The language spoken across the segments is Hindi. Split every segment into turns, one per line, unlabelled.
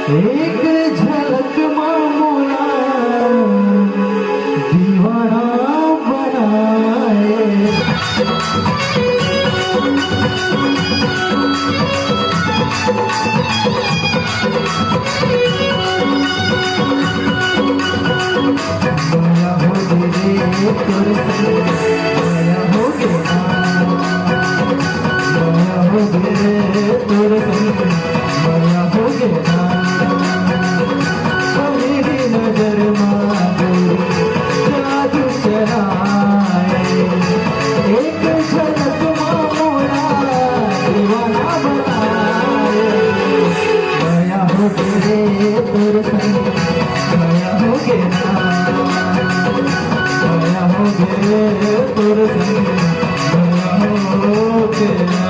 एक झलक मामूला दीवाना बनाए। माया हो रे तोर संग, माया हो गया, माया हो रे तोर संग, माया हो गया। मेरी नजर माधुरी जादू चराए, एक झलक मामूला दीवाना बनाए। माया हो रे तोर संग, माया हो गया, माया हो गे तोर संग, माया हो गया।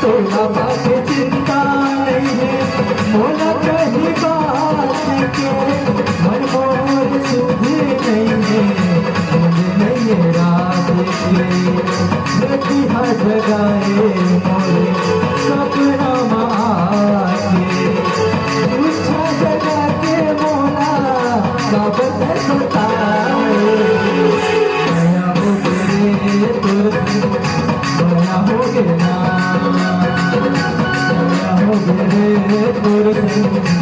तोला बात चिंता नहीं है, मोला कहीं बात के, मन मोर सुध नहीं है, मुझे नहीं है रात के। रतिहा जगाए मोरे सपना माके, तुझा जगा के मोला काबत सताए। माया हो गे तोर संग, माया हो गया, माया हो गे तोर संग।